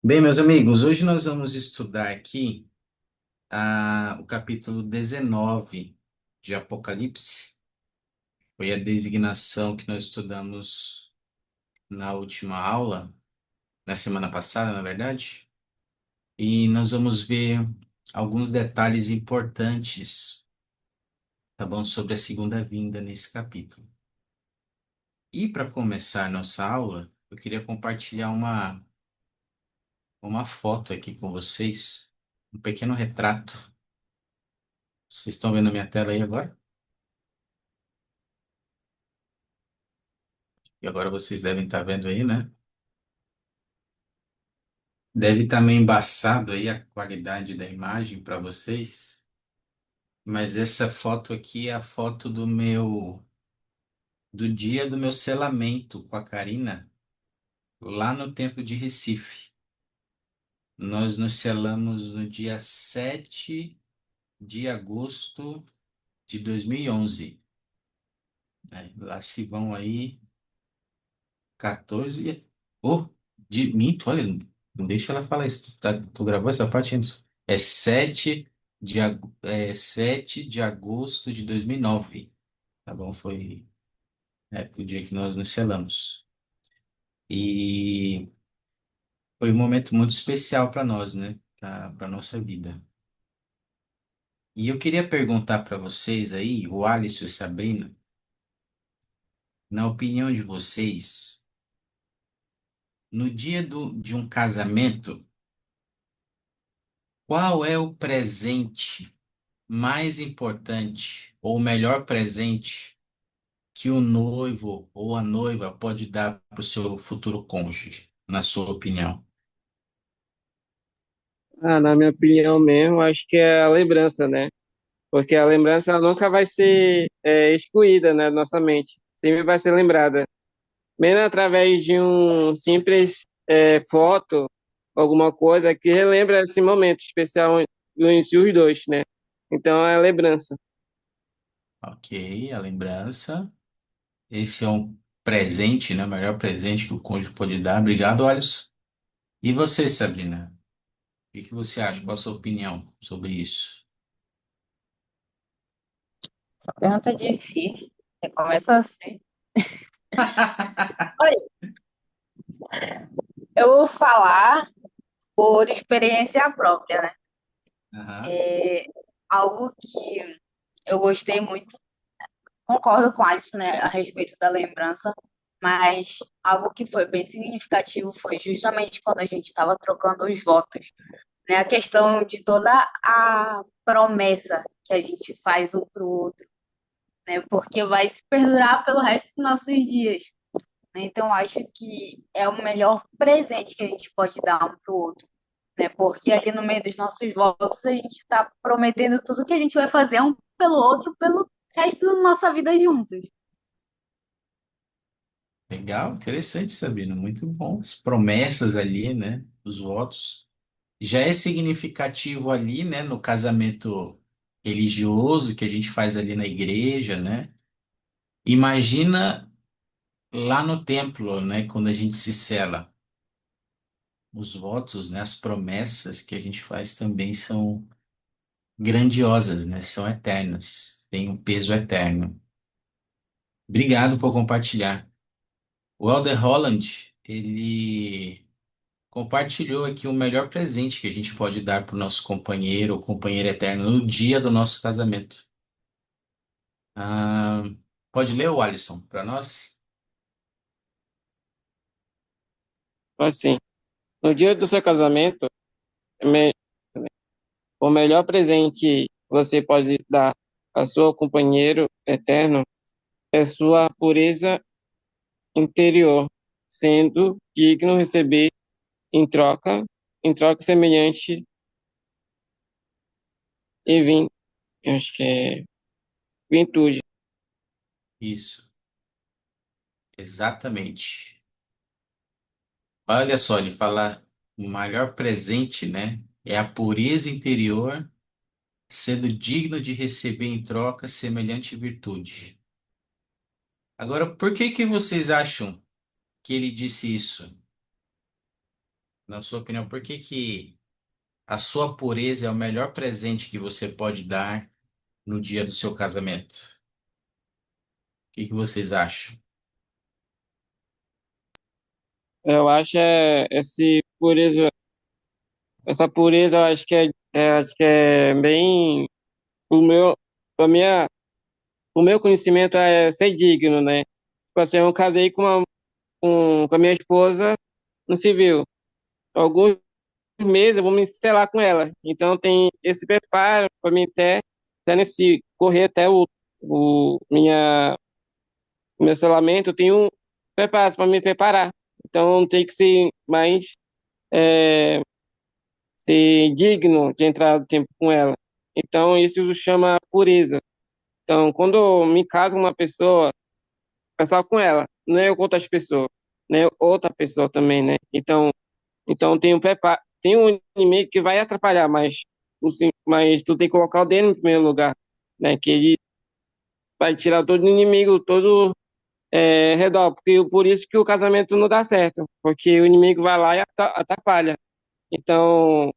Bem, meus amigos, hoje nós vamos estudar aqui o capítulo 19 de Apocalipse. Foi a designação que nós estudamos na última aula, na semana passada, na verdade. E nós vamos ver alguns detalhes importantes, tá bom, sobre a segunda vinda nesse capítulo. E para começar nossa aula, eu queria compartilhar uma foto aqui com vocês, um pequeno retrato. Vocês estão vendo a minha tela aí agora? E agora vocês devem estar vendo aí, né? Deve estar meio embaçado aí a qualidade da imagem para vocês, mas essa foto aqui é a foto do dia do meu selamento com a Karina, lá no templo de Recife. Nós nos selamos no dia 7 de agosto de 2011, né? Lá se vão aí 14. Oh, de mito, olha, não deixa ela falar isso. Tu gravou essa parte antes? É 7 de agosto de 2009. Tá bom? Foi o dia que nós nos selamos. E foi um momento muito especial para nós, né? Para nossa vida. E eu queria perguntar para vocês aí, o Alisson e Sabrina, na opinião de vocês, no dia de um casamento, qual é o presente mais importante ou o melhor presente que o noivo ou a noiva pode dar para o seu futuro cônjuge, na sua opinião? Na minha opinião mesmo, acho que é a lembrança, né? Porque a lembrança ela nunca vai ser excluída, né, da nossa mente. Sempre vai ser lembrada. Mesmo através de um simples foto, alguma coisa que relembra esse momento especial entre os dois, né? Então é a lembrança. Ok, a lembrança. Esse é um presente, né? O melhor presente que o cônjuge pode dar. Obrigado, Alisson. E você, Sabrina? O que que você acha? Qual a sua opinião sobre isso? Essa pergunta é difícil. Começa assim. Olha, eu vou falar por experiência própria, né? Aham. É algo que eu gostei muito, concordo com a Alice, né, a respeito da lembrança, mas algo que foi bem significativo foi justamente quando a gente estava trocando os votos, né? A questão de toda a promessa que a gente faz um para o outro, né? Porque vai se perdurar pelo resto dos nossos dias. Né? Então, acho que é o melhor presente que a gente pode dar um para o outro, né? Porque ali no meio dos nossos votos, a gente está prometendo tudo que a gente vai fazer um pelo outro, pelo resto da nossa vida juntos. Legal, interessante, Sabrina. Muito bom. As promessas ali, né? Os votos. Já é significativo ali, né? No casamento religioso que a gente faz ali na igreja, né? Imagina lá no templo, né? Quando a gente se sela. Os votos, né? As promessas que a gente faz também são grandiosas, né? São eternas. Têm um peso eterno. Obrigado por compartilhar. O Elder Holland, ele compartilhou aqui o melhor presente que a gente pode dar para o nosso companheiro ou companheira eterno no dia do nosso casamento. Ah, pode ler o Alisson para nós? Então, assim, no dia do seu casamento, é me- o melhor presente que você pode dar ao seu companheiro eterno é sua pureza interior, sendo digno receber em troca semelhante e eu acho que é virtude. Isso, exatamente. Olha só, ele fala o maior presente, né? É a pureza interior, sendo digno de receber em troca semelhante virtude. Agora, por que que vocês acham que ele disse isso? Na sua opinião, por que que a sua pureza é o melhor presente que você pode dar no dia do seu casamento? O que que vocês acham? Eu acho essa pureza, eu acho que é bem o meu, a minha, o meu conhecimento é ser digno, né? Tipo assim, eu casei com a minha esposa no civil. Alguns meses eu vou me selar com ela. Então tem esse preparo para mim até nesse correr até o meu selamento, eu tenho um preparo para me preparar. Então tem que ser mais é, ser digno de entrar no tempo com ela. Então isso chama pureza. Então quando eu me caso com uma pessoa, é só com ela, não é eu com outras pessoas, né? Outra pessoa também, né? Então tem um preparo, tem um inimigo que vai atrapalhar, mas tu tem que colocar o dele em primeiro lugar, né? Que ele vai tirar todo inimigo, todo redor, porque por isso que o casamento não dá certo, porque o inimigo vai lá e atrapalha. Então,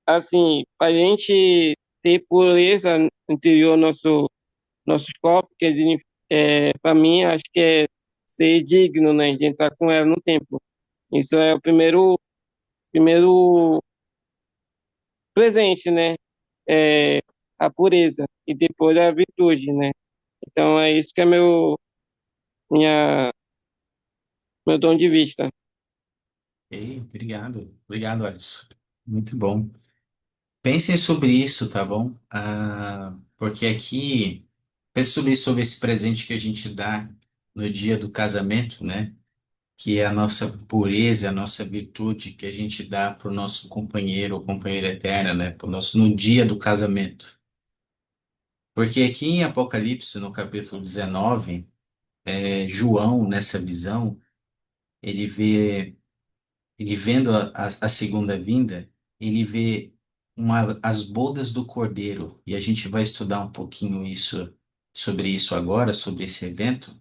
assim, para a gente ter pureza interior nossos corpos, quer dizer, para mim, acho que é ser digno, né, de entrar com ela no templo. Isso é o primeiro presente, né? É, a pureza e depois a virtude, né? Então é isso que é minha, meu dom de vista. Ei, obrigado. Obrigado, Alisson. Muito bom. Pensem sobre isso, tá bom? Porque aqui, pense sobre esse presente que a gente dá no dia do casamento, né? Que é a nossa pureza, a nossa virtude que a gente dá para o nosso companheiro ou companheira eterna, né? Pro nosso, no dia do casamento. Porque aqui em Apocalipse, no capítulo 19, João, nessa visão, ele vê, ele vendo a segunda vinda, ele vê as bodas do Cordeiro, e a gente vai estudar um pouquinho sobre isso agora, sobre esse evento,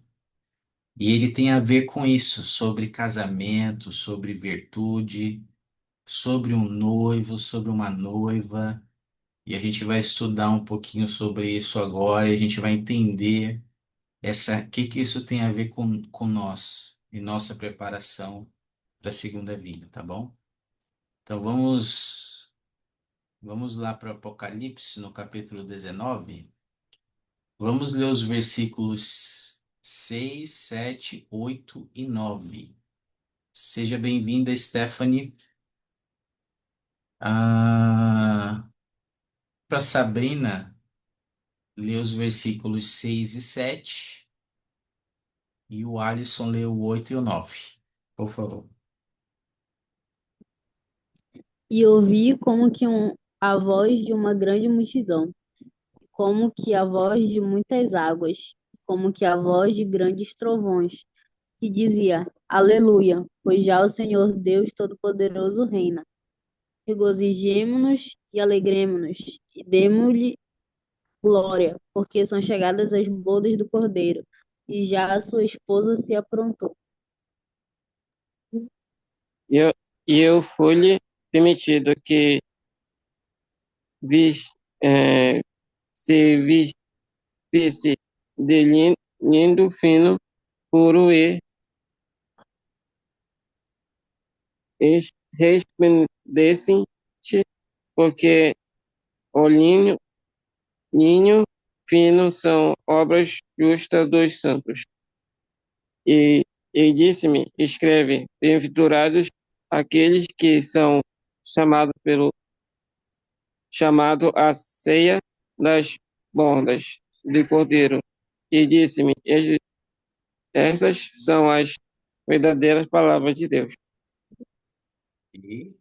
e ele tem a ver com isso, sobre casamento, sobre virtude, sobre um noivo, sobre uma noiva, e a gente vai estudar um pouquinho sobre isso agora, e a gente vai entender o que que isso tem a ver com nós e nossa preparação para a segunda vinda, tá bom? Então vamos lá para o Apocalipse, no capítulo 19. Vamos ler os versículos 6, 7, 8 e 9. Seja bem-vinda, Stephanie. Para Sabrina, lê os versículos 6 e 7 e o Alisson lê o 8 e o 9. Por favor. E ouvi como que a voz de uma grande multidão, como que a voz de muitas águas, como que a voz de grandes trovões, que dizia: Aleluia, pois já o Senhor Deus Todo-Poderoso reina. Regozijemo-nos e alegremo-nos, e demo-lhe glória, porque são chegadas as bodas do Cordeiro, e já a sua esposa se aprontou. E eu fui-lhe permitido que vis, é, se vestisse de lindo, fino, puro e resplandecente, porque o linho fino são obras justas dos santos. E, e disse-me, escreve, bem-aventurados aqueles que são chamado à ceia das bordas de Cordeiro. E disse-me, essas são as verdadeiras palavras de Deus. E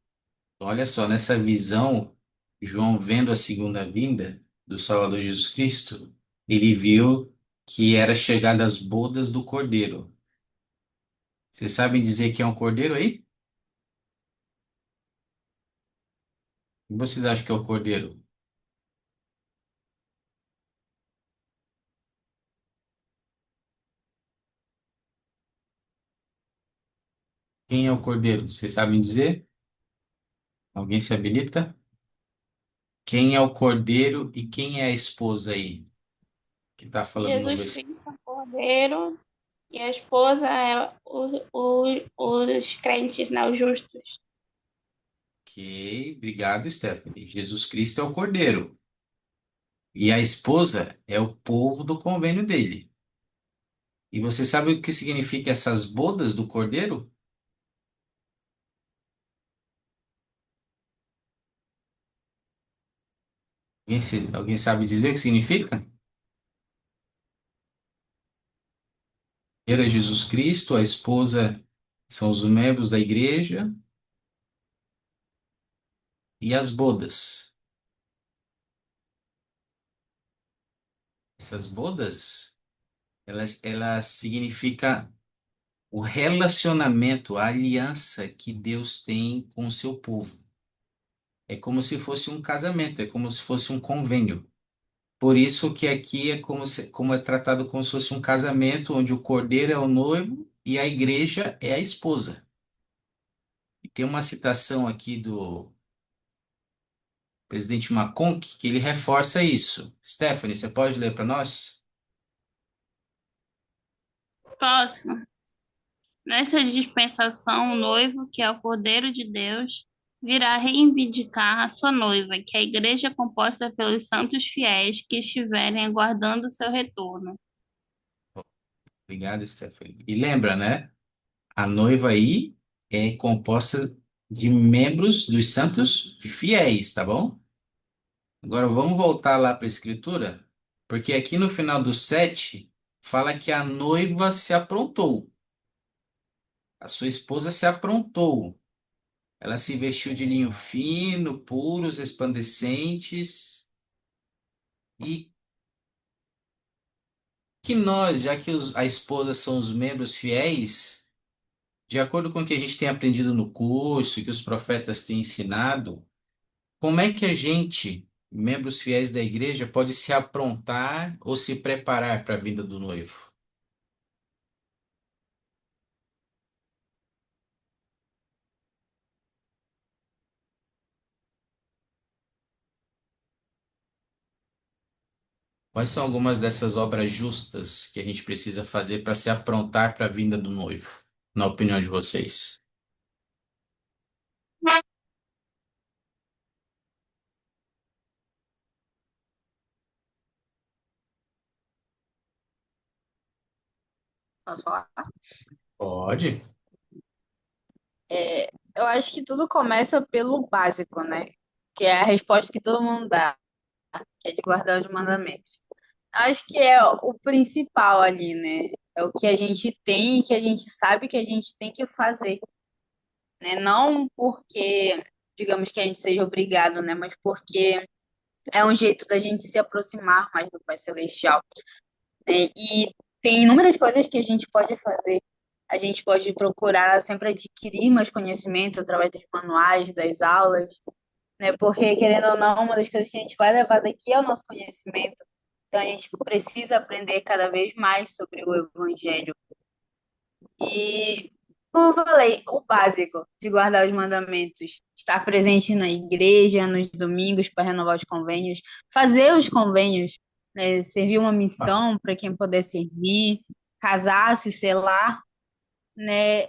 olha só, nessa visão, João vendo a segunda vinda do Salvador Jesus Cristo, ele viu que era chegada as bodas do Cordeiro. Vocês sabem dizer que é um cordeiro aí? O que vocês acham que é o cordeiro? Quem é o cordeiro? Vocês sabem dizer? Alguém se habilita? Quem é o cordeiro e quem é a esposa aí que está falando no Jesus versículo? Cristo é o Cordeiro e a esposa é os crentes, né, os justos. Ok, obrigado, Stephanie. Jesus Cristo é o cordeiro e a esposa é o povo do convênio dele. E você sabe o que significa essas bodas do cordeiro? Alguém sabe dizer o que significa? Ele é Jesus Cristo, a esposa são os membros da igreja e as bodas. Essas bodas, elas significam o relacionamento, a aliança que Deus tem com o seu povo. É como se fosse um casamento, é como se fosse um convênio. Por isso que aqui é como é tratado como se fosse um casamento, onde o cordeiro é o noivo e a igreja é a esposa. E tem uma citação aqui do presidente McConaughey que ele reforça isso. Stephanie, você pode ler para nós? Posso. Nesta dispensação, o noivo, que é o Cordeiro de Deus, virá reivindicar a sua noiva, que é a igreja composta pelos santos fiéis que estiverem aguardando seu retorno. Obrigado, Stephanie. E lembra, né? A noiva aí é composta de membros dos santos fiéis, tá bom? Agora vamos voltar lá para a escritura, porque aqui no final do 7 fala que a noiva se aprontou, a sua esposa se aprontou. Ela se vestiu de linho fino, puros, resplandecentes, e que nós, já que a esposa são os membros fiéis, de acordo com o que a gente tem aprendido no curso, que os profetas têm ensinado, como é que a gente, membros fiéis da igreja, pode se aprontar ou se preparar para a vinda do noivo? Quais são algumas dessas obras justas que a gente precisa fazer para se aprontar para a vinda do noivo, na opinião de vocês? Posso falar? Pode. É, eu acho que tudo começa pelo básico, né? Que é a resposta que todo mundo dá, que é de guardar os mandamentos. Acho que é o principal ali, né? É o que a gente tem e que a gente sabe que a gente tem que fazer, né? Não porque, digamos que a gente seja obrigado, né? Mas porque é um jeito da gente se aproximar mais do Pai Celestial, né? E tem inúmeras coisas que a gente pode fazer. A gente pode procurar sempre adquirir mais conhecimento através dos manuais, das aulas, né? Porque, querendo ou não, uma das coisas que a gente vai levar daqui é o nosso conhecimento. Então, a gente precisa aprender cada vez mais sobre o Evangelho. E, como eu falei, o básico de guardar os mandamentos, estar presente na igreja, nos domingos para renovar os convênios, fazer os convênios, né? Servir uma Ah, missão para quem puder servir, casar-se, selar, né?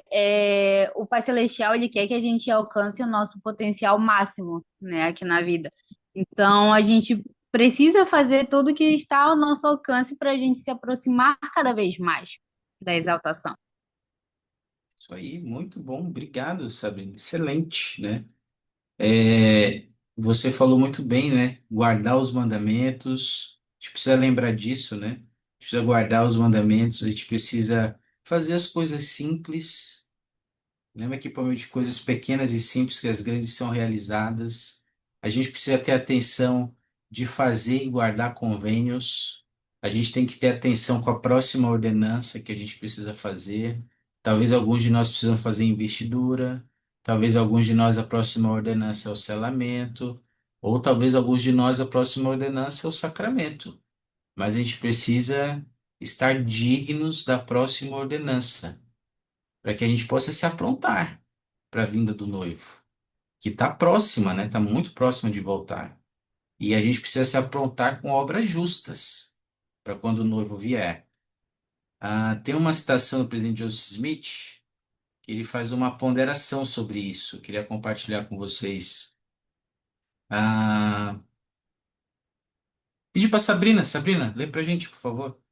O Pai Celestial, ele quer que a gente alcance o nosso potencial máximo, né, aqui na vida. Então, a gente precisa fazer tudo que está ao nosso alcance para a gente se aproximar cada vez mais da exaltação. isso aí, muito bom. Obrigado, Sabrina. Excelente, né? É, você falou muito bem, né? Guardar os mandamentos. A gente precisa lembrar disso, né? A gente precisa guardar os mandamentos, a gente precisa fazer as coisas simples. Lembra que por meio de coisas pequenas e simples que as grandes são realizadas. A gente precisa ter atenção de fazer e guardar convênios. A gente tem que ter atenção com a próxima ordenança que a gente precisa fazer. Talvez alguns de nós precisam fazer investidura, talvez alguns de nós a próxima ordenança é o selamento, ou talvez alguns de nós a próxima ordenança é o sacramento. Mas a gente precisa estar dignos da próxima ordenança para que a gente possa se aprontar para a vinda do noivo. que está próxima, né? Está muito próxima de voltar. E a gente precisa se aprontar com obras justas para quando o noivo vier. Tem uma citação do presidente Joseph Smith que ele faz uma ponderação sobre isso. Eu queria compartilhar com vocês. Ah, Pedi para Sabrina. Sabrina, lê para a gente, por favor.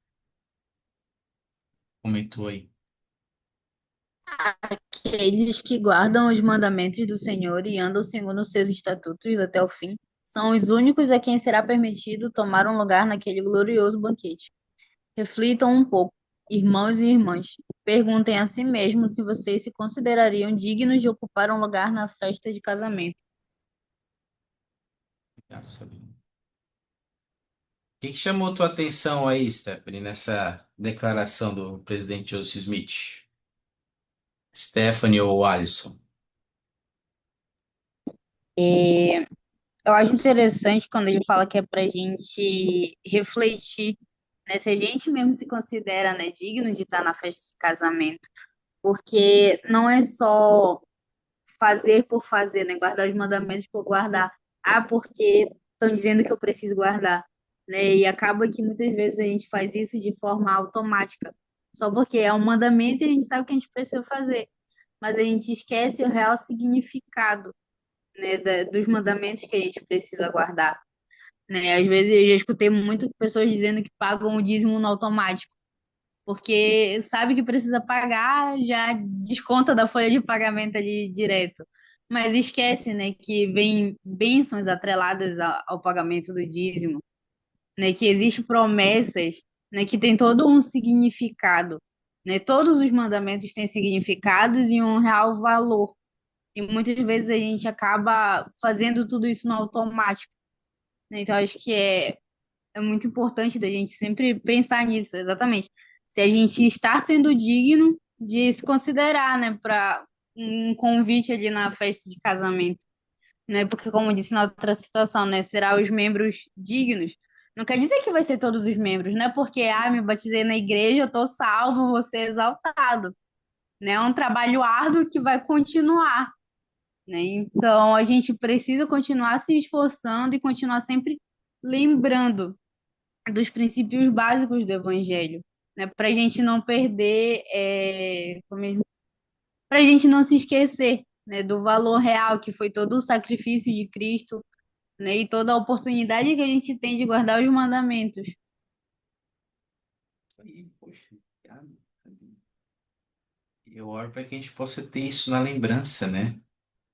Comentou aí. Aqueles que guardam os mandamentos do Senhor e andam segundo os seus estatutos até o fim, são os únicos a quem será permitido tomar um lugar naquele glorioso banquete. Reflitam um pouco, irmãos e irmãs, e perguntem a si mesmos se vocês se considerariam dignos de ocupar um lugar na festa de casamento. Obrigado, Sabrina. O que chamou tua atenção aí, Stephanie, nessa declaração do presidente Joseph Smith? Stephanie ou Alisson? E eu acho interessante quando ele fala que é para a gente refletir, né, se a gente mesmo se considera, né, digno de estar na festa de casamento, porque não é só fazer por fazer, né? Guardar os mandamentos por guardar. Ah, porque estão dizendo que eu preciso guardar, né? E acaba que muitas vezes a gente faz isso de forma automática, só porque é um mandamento e a gente sabe que a gente precisa fazer, mas a gente esquece o real significado, né, dos mandamentos que a gente precisa guardar, né? Às vezes eu já escutei muitas pessoas dizendo que pagam o dízimo no automático, porque sabe que precisa pagar, já desconta da folha de pagamento ali direto. Mas esquece, né, que vem bênçãos atreladas ao pagamento do dízimo, né, que existem promessas, né, que tem todo um significado, né? Todos os mandamentos têm significados e um real valor. E muitas vezes a gente acaba fazendo tudo isso no automático, né? Então acho que é muito importante da gente sempre pensar nisso, exatamente. Se a gente está sendo digno de se considerar, né, para um convite ali na festa de casamento, né? Porque, como eu disse na outra situação, né, será os membros dignos. Não quer dizer que vai ser todos os membros, não é porque, me batizei na igreja, eu tô salvo, vou ser exaltado, né? É um trabalho árduo que vai continuar, né? Então, a gente precisa continuar se esforçando e continuar sempre lembrando dos princípios básicos do Evangelho, né? Para a gente não perder, para a gente não se esquecer, né, do valor real que foi todo o sacrifício de Cristo, né, e toda a oportunidade que a gente tem de guardar os mandamentos. Aí, poxa, obrigado. Eu oro para que a gente possa ter isso na lembrança, né?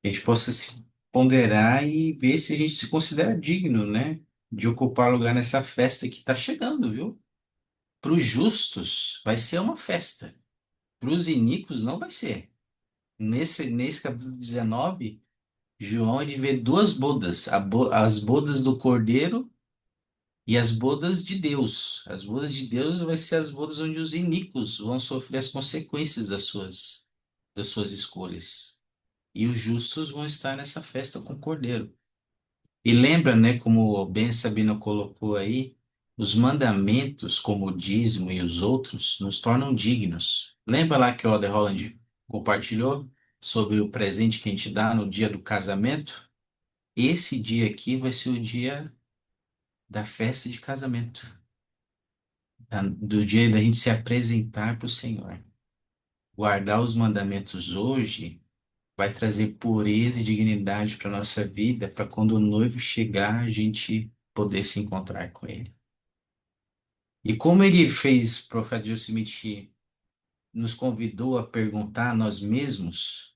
Que a gente possa se ponderar e ver se a gente se considera digno, né? De ocupar lugar nessa festa que está chegando, viu? Para os justos vai ser uma festa. Para os iníquos não vai ser. Nesse capítulo 19, João ele vê duas bodas, as bodas do Cordeiro e as bodas de Deus. As bodas de Deus vai ser as bodas onde os iníquos vão sofrer as consequências das suas escolhas. E os justos vão estar nessa festa com o Cordeiro. E lembra, né, como o Ben Sabino colocou aí, os mandamentos, como o dízimo e os outros, nos tornam dignos. Lembra lá que o Alder Holland compartilhou sobre o presente que a gente dá no dia do casamento? Esse dia aqui vai ser o dia da festa de casamento, do dia da gente se apresentar para o Senhor. Guardar os mandamentos hoje vai trazer pureza e dignidade para nossa vida, para quando o noivo chegar, a gente poder se encontrar com ele. E como ele fez, o profeta Joseph Smith nos convidou a perguntar a nós mesmos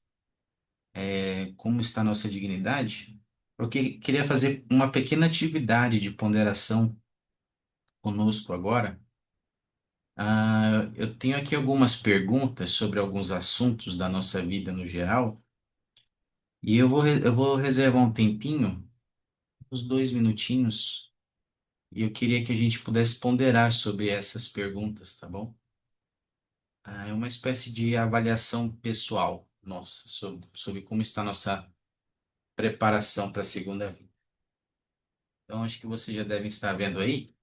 como está a nossa dignidade, eu queria fazer uma pequena atividade de ponderação conosco agora. Eu tenho aqui algumas perguntas sobre alguns assuntos da nossa vida no geral, e eu vou reservar um tempinho, uns 2 minutinhos, e eu queria que a gente pudesse ponderar sobre essas perguntas, tá bom? É uma espécie de avaliação pessoal nossa, sobre como está a nossa preparação para a segunda vida. Então, acho que vocês já devem estar vendo aí.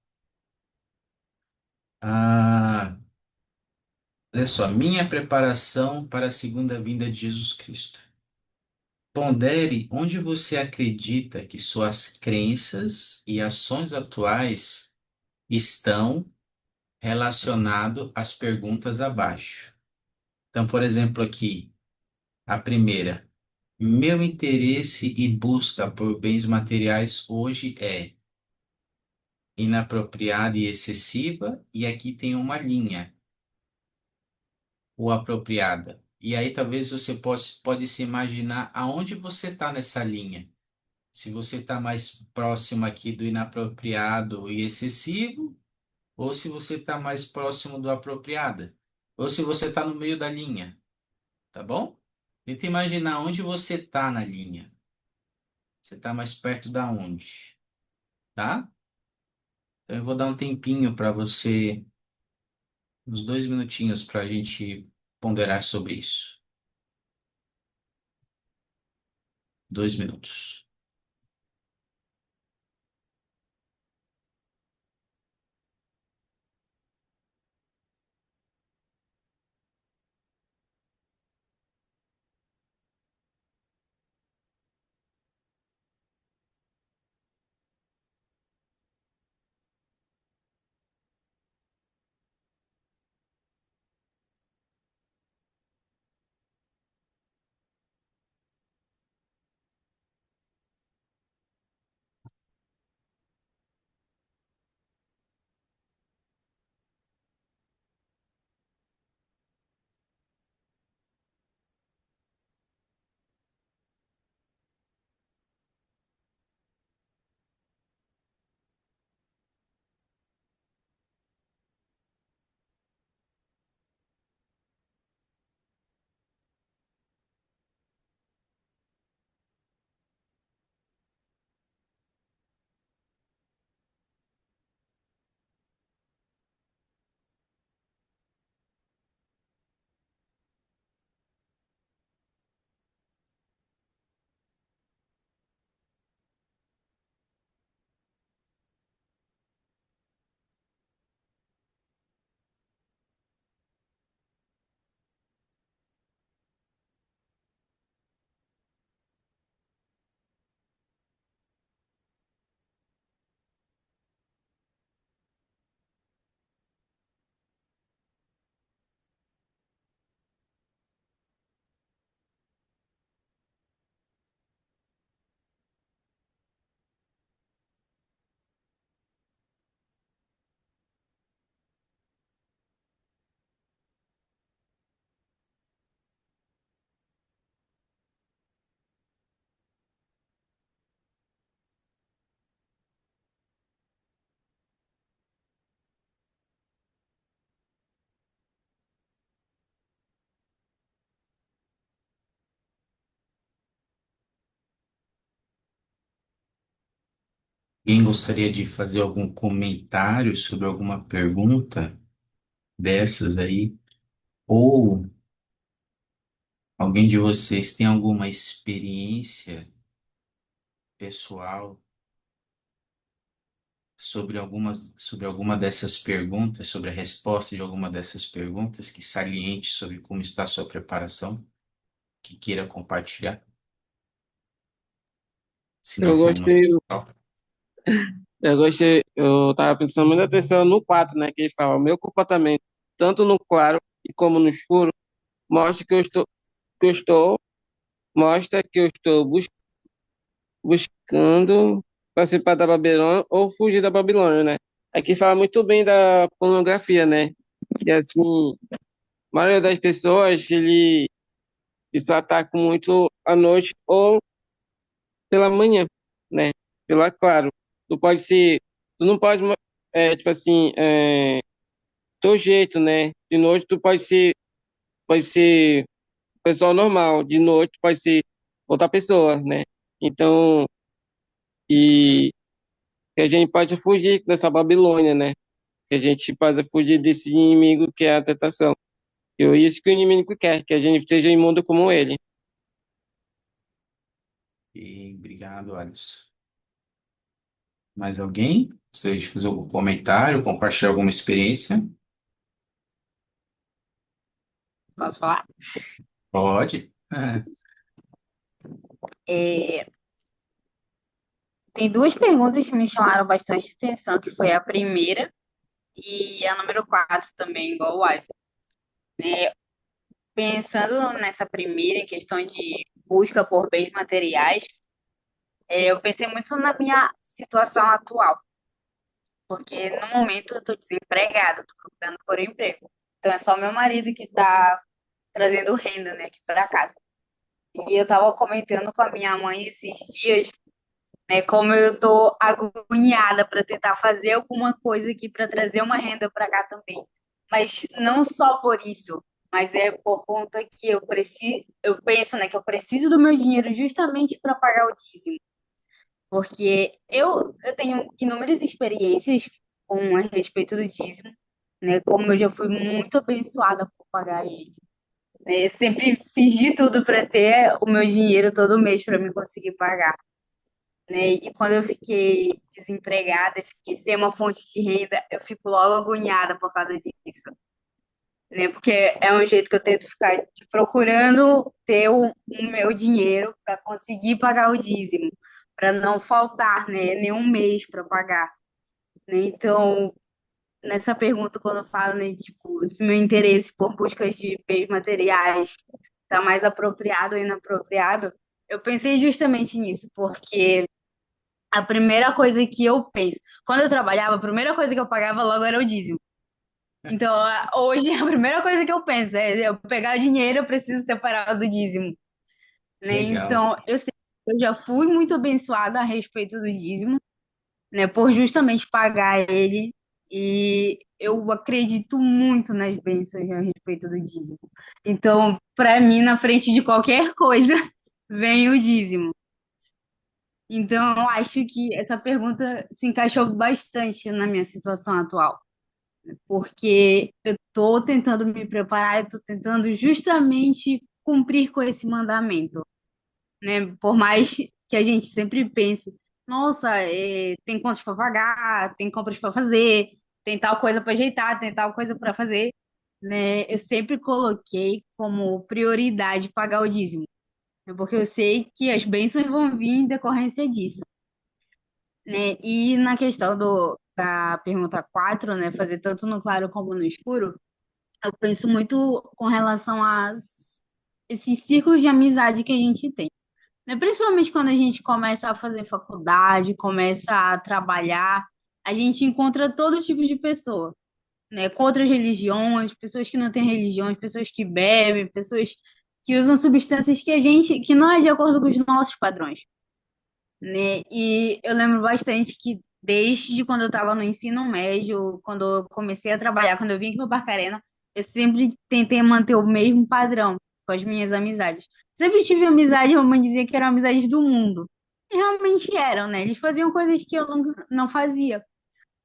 Ah, Olha só, minha preparação para a segunda vinda de Jesus Cristo. Pondere onde você acredita que suas crenças e ações atuais estão relacionadas às perguntas abaixo. Então, por exemplo, aqui, a primeira. Meu interesse e busca por bens materiais hoje é inapropriada e excessiva, e aqui tem uma linha, ou apropriada. E aí talvez você pode se imaginar aonde você está nessa linha. Se você está mais próximo aqui do inapropriado e excessivo, ou se você está mais próximo do apropriada, ou se você está no meio da linha, tá bom? Tenta imaginar onde você está na linha. Você está mais perto da onde, tá? Então eu vou dar um tempinho para você, uns 2 minutinhos para a gente ponderar sobre isso. 2 minutos. Alguém gostaria de fazer algum comentário sobre alguma pergunta dessas aí? Ou alguém de vocês tem alguma experiência pessoal sobre alguma dessas perguntas, sobre a resposta de alguma dessas perguntas que saliente sobre como está a sua preparação, que queira compartilhar? Se não Eu for uma. gostei, eu tava prestando muita atenção no 4, né, que ele fala, o meu comportamento, tanto no claro e como no escuro, mostra que eu estou, mostra que eu estou buscando participar da Babilônia ou fugir da Babilônia, né? Aqui fala muito bem da pornografia, né? Que assim, a maioria das pessoas, ele só ataca muito à noite ou pela manhã, né? Pela claro. Tu pode ser, tu não pode, tipo assim, teu jeito, né? De noite tu pode ser pessoa normal, de noite pode ser outra pessoa, né? Então, e que a gente pode fugir dessa Babilônia, né? Que a gente pode fugir desse inimigo que é a tentação. E é isso que o inimigo quer, que a gente seja imundo como ele. E obrigado, Alisson. Mais alguém? Gostaria de fazer algum comentário, compartilhar alguma experiência? Posso falar? Pode. É. É, tem duas perguntas que me chamaram bastante atenção, que foi a primeira e a número 4 também, igual o Alisson. Pensando nessa primeira, em questão de busca por bens materiais, eu pensei muito na minha situação atual, porque no momento eu estou desempregada, estou procurando por emprego. Então é só meu marido que está trazendo renda, né, aqui para casa. E eu estava comentando com a minha mãe esses dias, né, como eu estou agoniada para tentar fazer alguma coisa aqui para trazer uma renda para cá também. Mas não só por isso, mas é por conta que eu penso, né, que eu preciso do meu dinheiro justamente para pagar o dízimo. Porque eu tenho inúmeras experiências com a respeito do dízimo, né? Como eu já fui muito abençoada por pagar ele, né? Eu sempre fiz de tudo para ter o meu dinheiro todo mês para me conseguir pagar, né? E quando eu fiquei desempregada, fiquei sem uma fonte de renda, eu fico logo agoniada por causa disso, né? Porque é um jeito que eu tento ficar procurando ter o meu dinheiro para conseguir pagar o dízimo, para não faltar, né, nenhum mês para pagar, né? Então, nessa pergunta, quando eu falo, né, tipo, se meu interesse por buscas de bens materiais está mais apropriado ou inapropriado, eu pensei justamente nisso, porque a primeira coisa que eu penso, quando eu trabalhava, a primeira coisa que eu pagava logo era o dízimo. Então, hoje, a primeira coisa que eu penso é eu pegar dinheiro, eu preciso separar do dízimo, né? Legal. Então, eu já fui muito abençoada a respeito do dízimo, né? Por justamente pagar ele, e eu acredito muito nas bênçãos a respeito do dízimo. Então, para mim, na frente de qualquer coisa, vem o dízimo. Então, eu acho que essa pergunta se encaixou bastante na minha situação atual, porque eu estou tentando me preparar, eu estou tentando justamente cumprir com esse mandamento, né? Por mais que a gente sempre pense, nossa, tem contas para pagar, tem compras para fazer, tem tal coisa para ajeitar, tem tal coisa para fazer, né? Eu sempre coloquei como prioridade pagar o dízimo, né? Porque eu sei que as bênçãos vão vir em decorrência disso, né? E na questão da pergunta 4, né? Fazer tanto no claro como no escuro, eu penso muito com relação a esses círculos de amizade que a gente tem, né? Principalmente quando a gente começa a fazer faculdade, começa a trabalhar, a gente encontra todo tipo de pessoa, né? Com outras religiões, pessoas que não têm religiões, pessoas que bebem, pessoas que usam substâncias que não é de acordo com os nossos padrões, né? E eu lembro bastante que desde quando eu estava no ensino médio, quando eu comecei a trabalhar, quando eu vim aqui para Barcarena, eu sempre tentei manter o mesmo padrão com as minhas amizades. Sempre tive amizade, a mamãe dizia que eram amizades do mundo. E realmente eram, né? Eles faziam coisas que eu não fazia,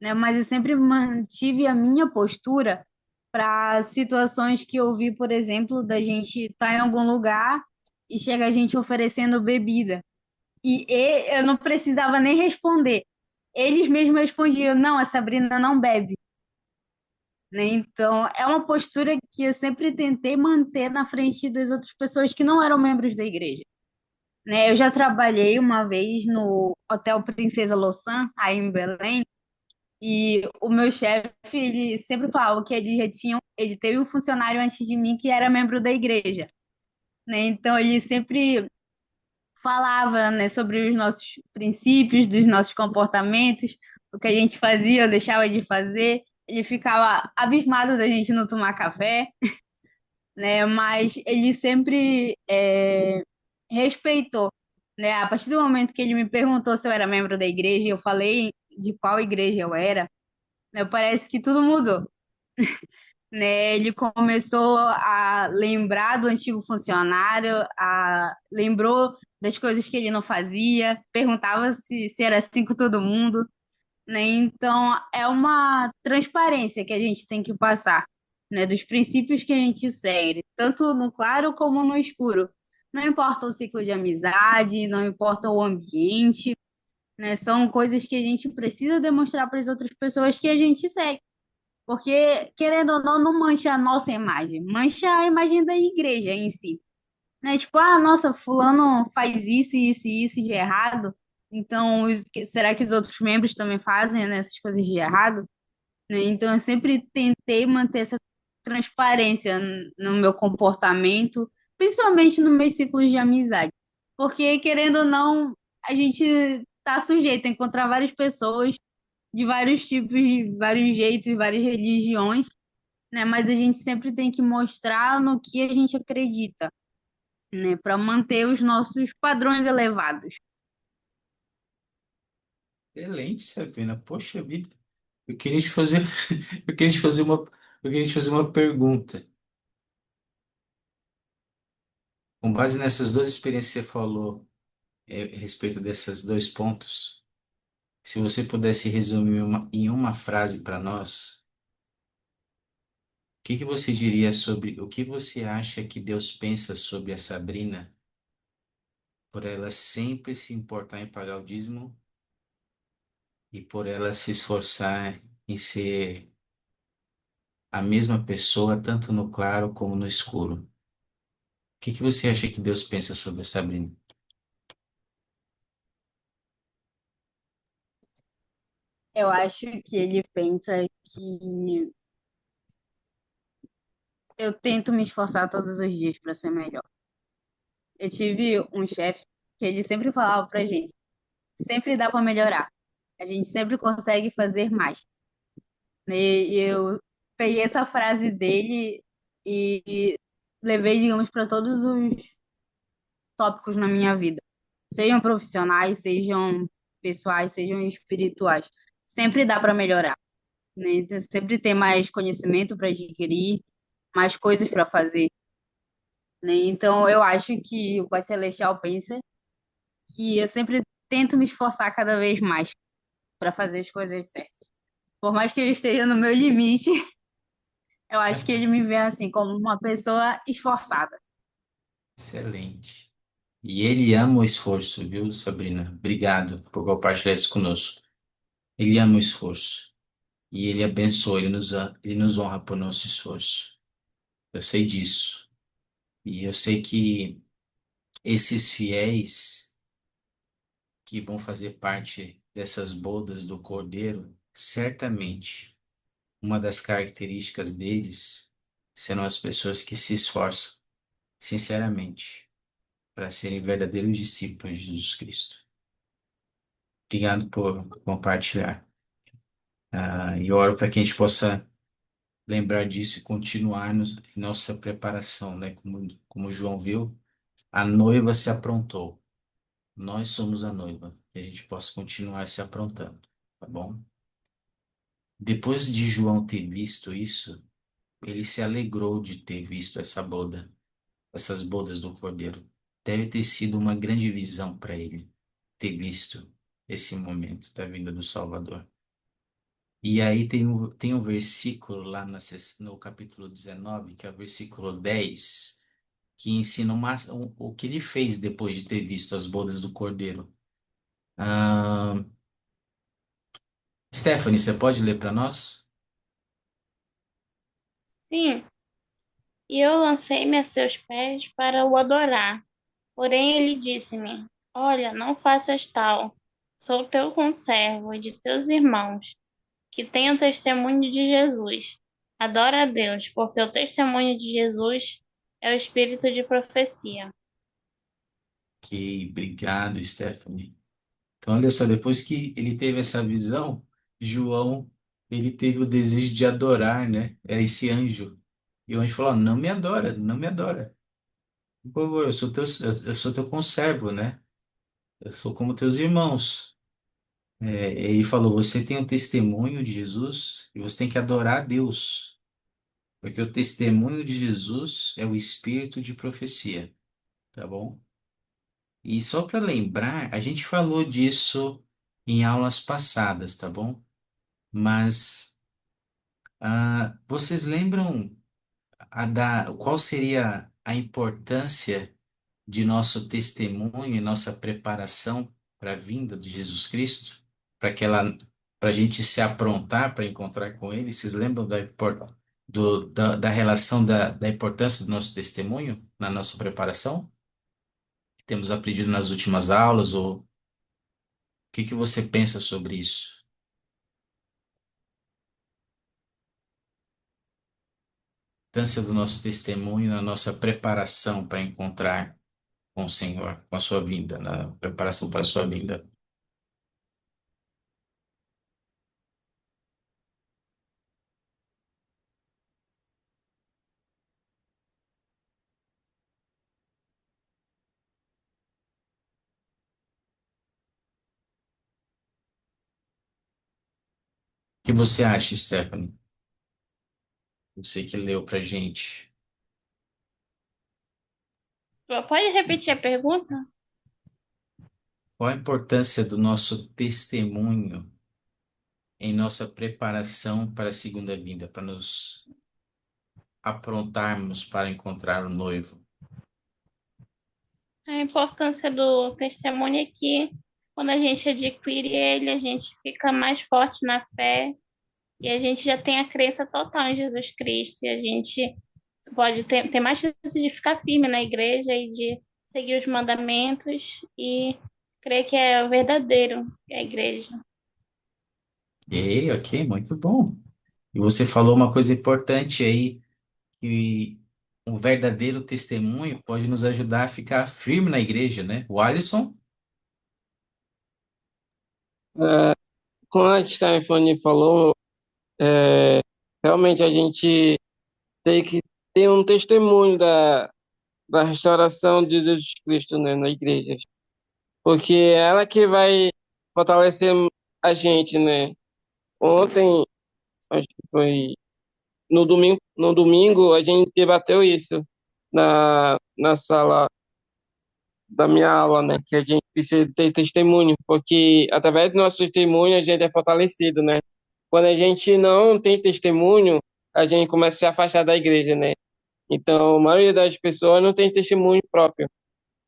né? Mas eu sempre mantive a minha postura para situações que eu vi, por exemplo, da gente estar em algum lugar e chega a gente oferecendo bebida. Eu não precisava nem responder. Eles mesmos respondiam: não, a Sabrina não bebe, né? Então, é uma postura que eu sempre tentei manter na frente das outras pessoas que não eram membros da igreja, né? Eu já trabalhei uma vez no Hotel Princesa Louçã, aí em Belém, e o meu chefe, ele sempre falava que ele teve um funcionário antes de mim que era membro da igreja, né? Então, ele sempre falava, né, sobre os nossos princípios, dos nossos comportamentos, o que a gente fazia ou deixava de fazer. Ele ficava abismado da gente não tomar café, né? Mas ele sempre respeitou, né? A partir do momento que ele me perguntou se eu era membro da igreja, e eu falei de qual igreja eu era, né? Parece que tudo mudou, né? Ele começou a lembrar do antigo funcionário, lembrou das coisas que ele não fazia, perguntava se era assim com todo mundo, né? Então, é uma transparência que a gente tem que passar, né? Dos princípios que a gente segue, tanto no claro como no escuro. Não importa o ciclo de amizade, não importa o ambiente, né? São coisas que a gente precisa demonstrar para as outras pessoas que a gente segue. Porque, querendo ou não, não mancha a nossa imagem, mancha a imagem da igreja em si. né? Tipo, nossa, fulano faz isso, isso e isso de errado. Então, será que os outros membros também fazem, né, essas coisas de errado? Né? Então, eu sempre tentei manter essa transparência no meu comportamento, principalmente nos meus ciclos de amizade. Porque, querendo ou não, a gente está sujeito a encontrar várias pessoas de vários tipos, de vários jeitos, várias religiões, né? Mas a gente sempre tem que mostrar no que a gente acredita, né? Para manter os nossos padrões elevados. Excelente, Sabina. Poxa vida. Eu queria te fazer, eu queria te fazer uma, eu queria te fazer uma pergunta. Com base nessas duas experiências que você falou, a respeito desses dois pontos, se você pudesse resumir em uma frase para nós, o que que você diria sobre o que você acha que Deus pensa sobre a Sabrina por ela sempre se importar em pagar o dízimo e por ela se esforçar em ser a mesma pessoa, tanto no claro como no escuro? O que que você acha que Deus pensa sobre a Sabrina? Eu acho que ele pensa que eu tento me esforçar todos os dias para ser melhor. Eu tive um chefe que ele sempre falava pra gente, sempre dá para melhorar. A gente sempre consegue fazer mais. E eu peguei essa frase dele e levei, digamos, para todos os tópicos na minha vida. Sejam profissionais, sejam pessoais, sejam espirituais. Sempre dá para melhorar, né? Então, sempre tem mais conhecimento para adquirir, mais coisas para fazer, né? Então, eu acho que o Pai Celestial pensa que eu sempre tento me esforçar cada vez mais para fazer as coisas certas. Por mais que eu esteja no meu limite, eu acho que ele me vê assim como uma pessoa esforçada. Excelente. E ele ama o esforço, viu, Sabrina? Obrigado por compartilhar isso conosco. Ele ama o esforço. E ele abençoa, ele nos honra por nosso esforço. Eu sei disso. E eu sei que esses fiéis que vão fazer parte dessas bodas do Cordeiro, certamente uma das características deles serão as pessoas que se esforçam, sinceramente, para serem verdadeiros discípulos de Jesus Cristo. Obrigado por compartilhar. E eu oro para que a gente possa lembrar disso e continuar em nossa preparação, né? Como João viu, a noiva se aprontou. Nós somos a noiva. Que a gente possa continuar se aprontando, tá bom? Depois de João ter visto isso, ele se alegrou de ter visto essa boda, essas bodas do Cordeiro. Deve ter sido uma grande visão para ele ter visto esse momento da vinda do Salvador. E aí tem um versículo lá no capítulo 19, que é o versículo 10, que ensina o que ele fez depois de ter visto as bodas do Cordeiro. Ah, Stephanie, você pode ler para nós? Sim, e eu lancei-me a seus pés para o adorar. Porém ele disse-me: Olha, não faças tal. Sou teu conservo e de teus irmãos, que têm o testemunho de Jesus. Adora a Deus, porque o testemunho de Jesus é o espírito de profecia. Ok, obrigado, Stephanie. Então, olha só, depois que ele teve essa visão, João, ele teve o desejo de adorar, né? Era esse anjo. E o anjo falou: Não me adora, não me adora. Por favor, eu sou teu conservo, né? Eu sou como teus irmãos. Ele falou: Você tem o testemunho de Jesus e você tem que adorar a Deus, porque o testemunho de Jesus é o espírito de profecia, tá bom? E só para lembrar, a gente falou disso em aulas passadas, tá bom? Mas vocês lembram qual seria a importância de nosso testemunho e nossa preparação para a vinda de Jesus Cristo? Para para a gente se aprontar para encontrar com Ele? Vocês lembram da relação da importância do nosso testemunho na nossa preparação? Que temos aprendido nas últimas aulas, ou o que que você pensa sobre isso? A importância do nosso testemunho na nossa preparação para encontrar com o Senhor, com a sua vinda, na preparação para a sua vinda. O que você acha, Stephanie? Você que leu pra gente. Pode repetir a pergunta? Qual a importância do nosso testemunho em nossa preparação para a segunda vinda, para nos aprontarmos para encontrar o noivo? A importância do testemunho é que quando a gente adquire ele, a gente fica mais forte na fé e a gente já tem a crença total em Jesus Cristo e a gente pode ter mais chance de ficar firme na igreja e de seguir os mandamentos e crer que é o verdadeiro, que é a igreja. Ok, ok, muito bom. E você falou uma coisa importante aí, que um verdadeiro testemunho pode nos ajudar a ficar firme na igreja, né? O Alisson, É, como a Stephanie falou, é, realmente a gente tem que ter um testemunho da restauração de Jesus Cristo, né, na igreja. Porque é ela que vai fortalecer a gente, né? Ontem, acho que foi no domingo a gente debateu isso na sala da minha aula, né? Que a gente precisa ter testemunho, porque através do nosso testemunho a gente é fortalecido, né? Quando a gente não tem testemunho, a gente começa a se afastar da igreja, né? Então, a maioria das pessoas não tem testemunho próprio,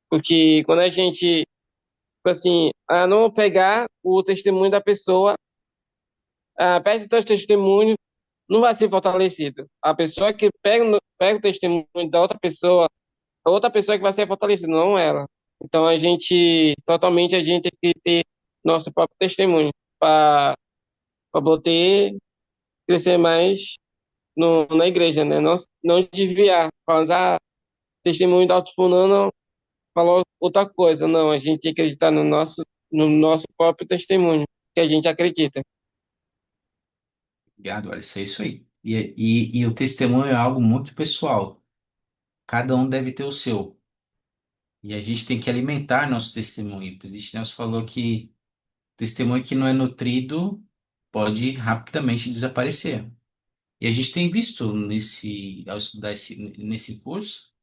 porque quando a gente, tipo assim, não pegar o testemunho da pessoa, perde o testemunho, não vai ser fortalecido. A pessoa que pega o testemunho da outra pessoa, a outra pessoa que vai ser fortalecida, não ela. Então totalmente a gente tem que ter nosso próprio testemunho para poder crescer mais na igreja, né? Não desviar, falar, testemunho da alto fulano falou outra coisa. Não, a gente tem que acreditar no nosso próprio testemunho, que a gente acredita. obrigado, Alisson, é isso aí. E o testemunho é algo muito pessoal. Cada um deve ter o seu. E a gente tem que alimentar nosso testemunho. O presidente Nelson falou que testemunho que não é nutrido pode rapidamente desaparecer. E a gente tem visto ao estudar nesse curso,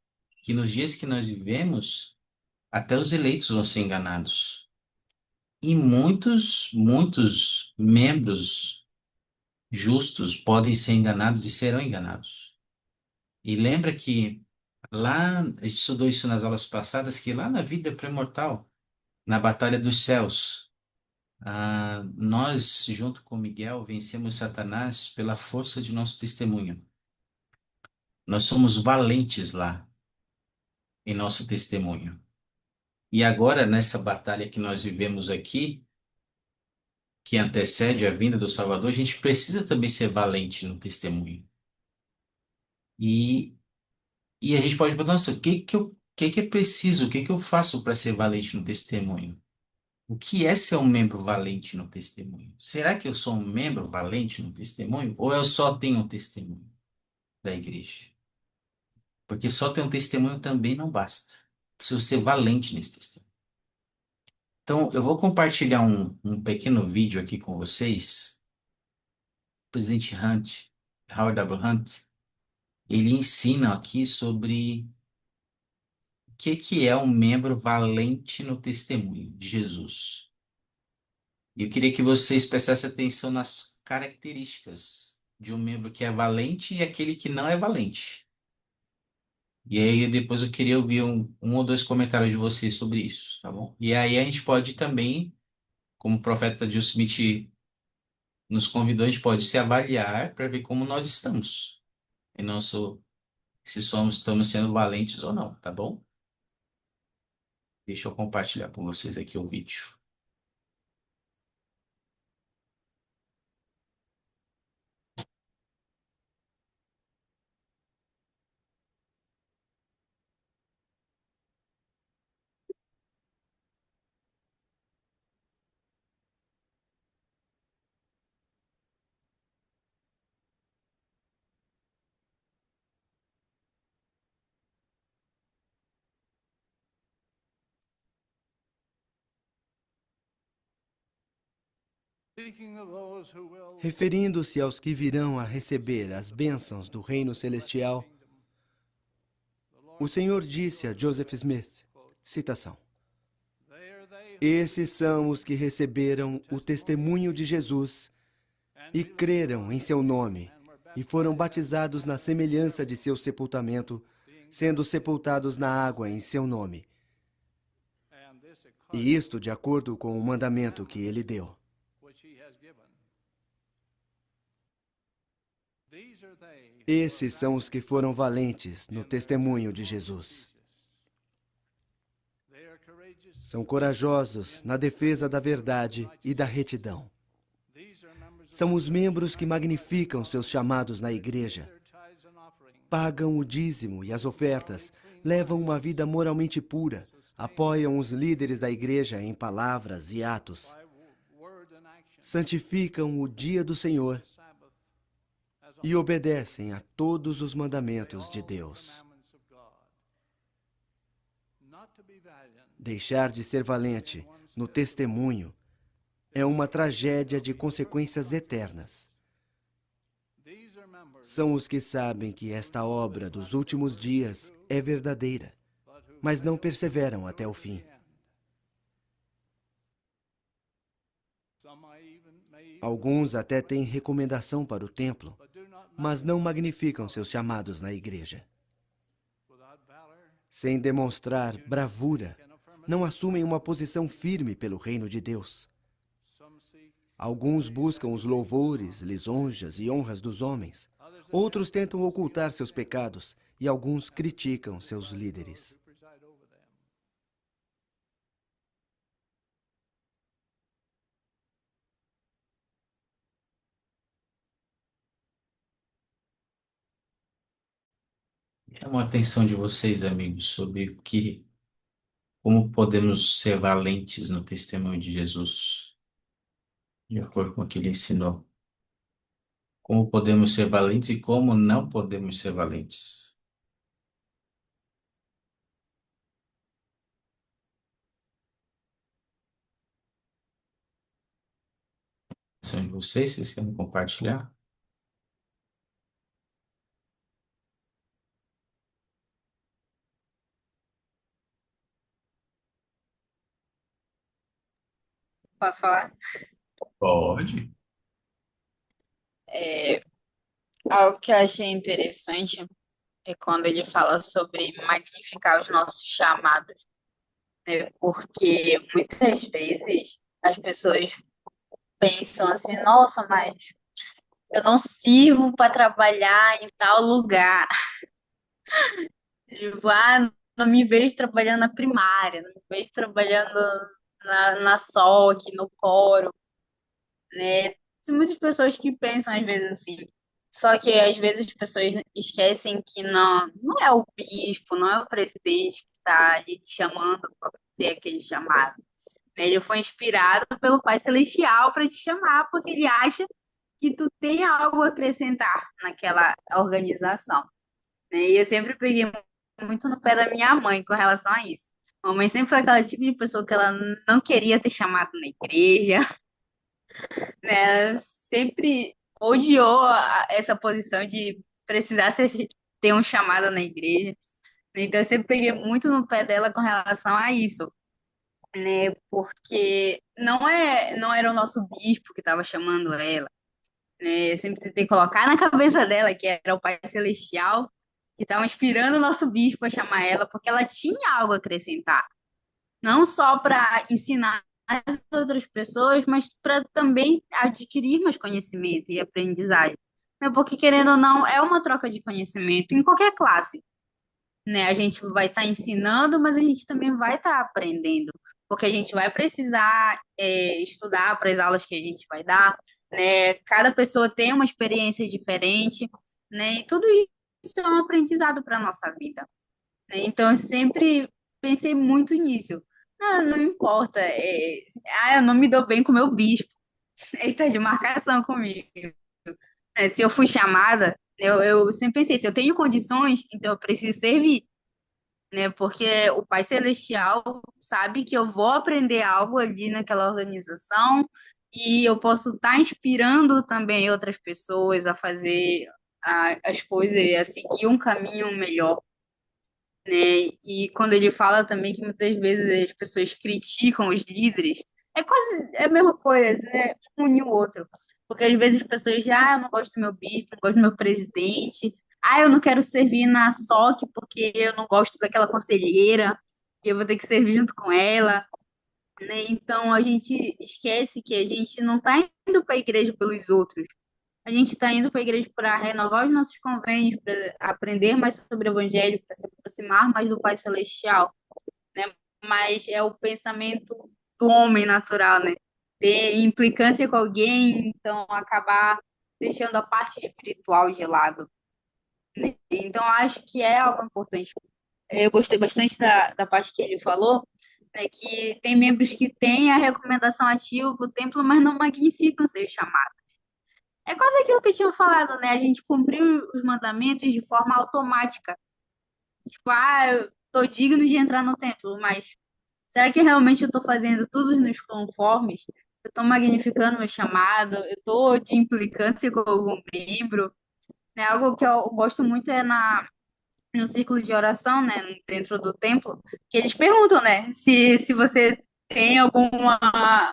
que nos dias que nós vivemos, até os eleitos vão ser enganados. E muitos membros justos podem ser enganados e serão enganados. E lembra que lá, a gente estudou isso nas aulas passadas, que lá na vida pré-mortal, na batalha dos céus, nós, junto com Miguel, vencemos Satanás pela força de nosso testemunho. Nós somos valentes lá em nosso testemunho. E agora, nessa batalha que nós vivemos aqui, que antecede a vinda do Salvador, a gente precisa também ser valente no testemunho. E, e a gente pode perguntar, nossa, o que que é preciso? O que que eu faço para ser valente no testemunho? O que é ser um membro valente no testemunho? Será que eu sou um membro valente no testemunho? Ou eu só tenho um testemunho da igreja? Porque só ter um testemunho também não basta. Preciso ser valente nesse testemunho. Então, eu vou compartilhar um pequeno vídeo aqui com vocês. O presidente Hunt, Howard W. Hunt, ele ensina aqui sobre o que que é um membro valente no testemunho de Jesus. E eu queria que vocês prestassem atenção nas características de um membro que é valente e aquele que não é valente. E aí depois eu queria ouvir um ou dois comentários de vocês sobre isso, tá bom? E aí a gente pode também, como o profeta Jill Smith nos convidou, a gente pode se avaliar para ver como nós estamos. e não sou, se somos, estamos sendo valentes ou não, tá bom? Deixa eu compartilhar com vocês aqui o vídeo. Referindo-se aos que virão a receber as bênçãos do reino celestial, o Senhor disse a Joseph Smith, citação, esses são os que receberam o testemunho de Jesus e creram em seu nome e foram batizados na semelhança de seu sepultamento, sendo sepultados na água em seu nome. E isto de acordo com o mandamento que ele deu. Esses são os que foram valentes no testemunho de Jesus. São corajosos na defesa da verdade e da retidão. São os membros que magnificam seus chamados na igreja, pagam o dízimo e as ofertas, levam uma vida moralmente pura, apoiam os líderes da igreja em palavras e atos, santificam o dia do Senhor e obedecem a todos os mandamentos de Deus. Deixar de ser valente no testemunho é uma tragédia de consequências eternas. São os que sabem que esta obra dos últimos dias é verdadeira, mas não perseveram até o fim. Alguns até têm recomendação para o templo, mas não magnificam seus chamados na igreja. Sem demonstrar bravura, não assumem uma posição firme pelo reino de Deus. Alguns buscam os louvores, lisonjas e honras dos homens. Outros tentam ocultar seus pecados e alguns criticam seus líderes. Chama a atenção de vocês, amigos, sobre como podemos ser valentes no testemunho de Jesus, de acordo com o que ele ensinou. Como podemos ser valentes e como não podemos ser valentes. São de vocês querem compartilhar? Posso falar? Pode. Algo que eu achei interessante é quando ele fala sobre magnificar os nossos chamados, né? Porque muitas vezes as pessoas pensam assim, nossa, mas eu não sirvo para trabalhar em tal lugar. Tipo, não me vejo trabalhando na primária, não me vejo trabalhando na SOC, no coro, né? Tem muitas pessoas que pensam às vezes assim. Só que às vezes as pessoas esquecem que não é o bispo, não é o presidente que está ali te chamando para ter aquele chamado, né? Ele foi inspirado pelo Pai Celestial para te chamar, porque ele acha que tu tem algo a acrescentar naquela organização, né? E eu sempre peguei muito no pé da minha mãe com relação a isso. A mamãe sempre foi aquela tipo de pessoa que ela não queria ter chamado na igreja, né? Sempre odiou essa posição de precisar ter um chamado na igreja. Então eu sempre peguei muito no pé dela com relação a isso, né? Porque não era o nosso bispo que estava chamando ela, né? Eu sempre tentei colocar na cabeça dela que era o Pai Celestial que estava inspirando o nosso bispo a chamar ela, porque ela tinha algo a acrescentar. Não só para ensinar as outras pessoas, mas para também adquirir mais conhecimento e aprendizagem. né? Porque, querendo ou não, é uma troca de conhecimento em qualquer classe, né? A gente vai estar ensinando, mas a gente também vai estar aprendendo, porque a gente vai precisar estudar para as aulas que a gente vai dar, né? Cada pessoa tem uma experiência diferente, né? E tudo isso é um aprendizado para a nossa vida, né? Então, eu sempre pensei muito nisso. Não, não importa, eu não me dou bem com o meu bispo, ele está de marcação comigo. Se eu fui chamada, eu sempre pensei, se eu tenho condições, então eu preciso servir, né? Porque o Pai Celestial sabe que eu vou aprender algo ali naquela organização e eu posso estar inspirando também outras pessoas a fazer as coisas, a seguir um caminho melhor, né? E quando ele fala também que muitas vezes as pessoas criticam os líderes, é quase a mesma coisa, né? Um e o outro. Porque às vezes as pessoas dizem, eu não gosto do meu bispo, não gosto do meu presidente, eu não quero servir na SOC porque eu não gosto daquela conselheira, e eu vou ter que servir junto com ela, né? Então a gente esquece que a gente não está indo para a igreja pelos outros, a gente está indo para a igreja para renovar os nossos convênios, para aprender mais sobre o Evangelho, para se aproximar mais do Pai Celestial, né? Mas é o pensamento do homem natural, né? Ter implicância com alguém, então acabar deixando a parte espiritual de lado, né? Então acho que é algo importante. Eu gostei bastante da parte que ele falou, né, que tem membros que têm a recomendação ativa para o templo, mas não magnificam seu chamado. É quase aquilo que eu tinha falado, né? A gente cumpriu os mandamentos de forma automática. Tipo, eu tô digno de entrar no templo, mas será que realmente eu tô fazendo tudo nos conformes? Eu tô magnificando meu chamado? Eu tô de implicância com algum membro? Né? Algo que eu gosto muito é no círculo de oração, né? Dentro do templo, que eles perguntam, né? Se você tem alguma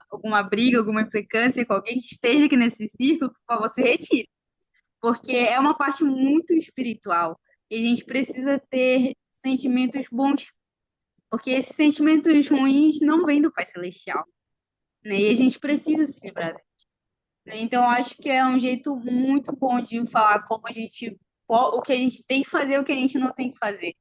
briga, alguma implicância com alguém que esteja aqui nesse círculo, por favor, se retire, porque é uma parte muito espiritual. E a gente precisa ter sentimentos bons, porque esses sentimentos ruins não vêm do Pai Celestial, né? E a gente precisa se livrar deles, né? Então, eu acho que é um jeito muito bom de falar o que a gente tem que fazer e o que a gente não tem que fazer,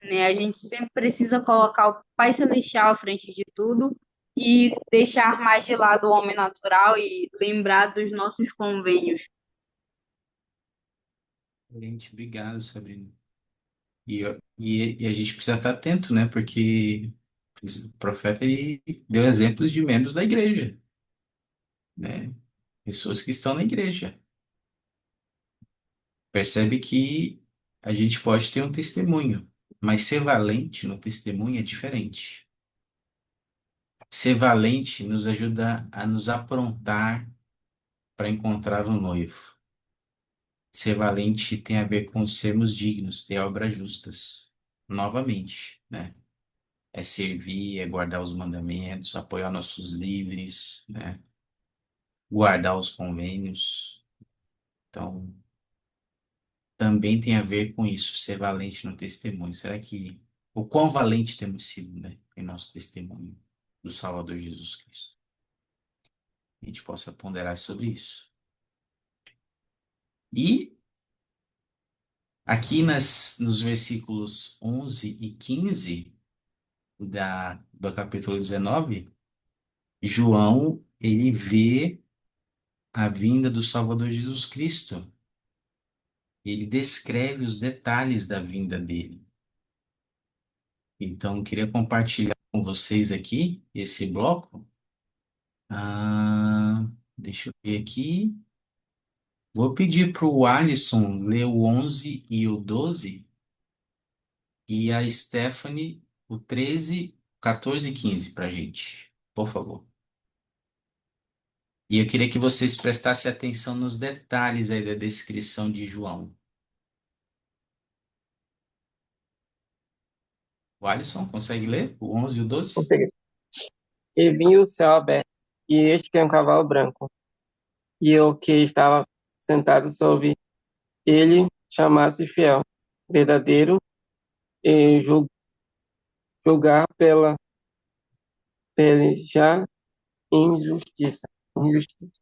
né? A gente sempre precisa colocar o Pai Celestial à frente de tudo e deixar mais de lado o homem natural e lembrar dos nossos convênios. Gente, obrigado, Sabrina. E a gente precisa estar atento, né? Porque o profeta ele deu exemplos de membros da igreja, né? Pessoas que estão na igreja. Percebe que a gente pode ter um testemunho, mas ser valente no testemunho é diferente. Ser valente nos ajuda a nos aprontar para encontrar o noivo. Ser valente tem a ver com sermos dignos, ter obras justas. Novamente, né? É servir, é guardar os mandamentos, apoiar nossos líderes, né? Guardar os convênios. Então, também tem a ver com isso, ser valente no testemunho. Será que o quão valente temos sido, né, em nosso testemunho do Salvador Jesus Cristo? A gente possa ponderar sobre isso. E aqui nos versículos 11 e 15 do capítulo 19, João, ele vê a vinda do Salvador Jesus Cristo. Ele descreve os detalhes da vinda dele. Então, eu queria compartilhar com vocês aqui esse bloco. Deixa eu ver aqui. Vou pedir para o Alisson ler o 11 e o 12 e a Stephanie o 13, 14 e 15 para a gente, por favor. E eu queria que vocês prestassem atenção nos detalhes aí da descrição de João. O Alisson consegue ler o 11 e o 12? Consegui. E vi o céu aberto, e eis que é um cavalo branco, e o que estava sentado sobre ele chamasse fiel, verdadeiro, e julgar pelejar injustiça. Injustiça.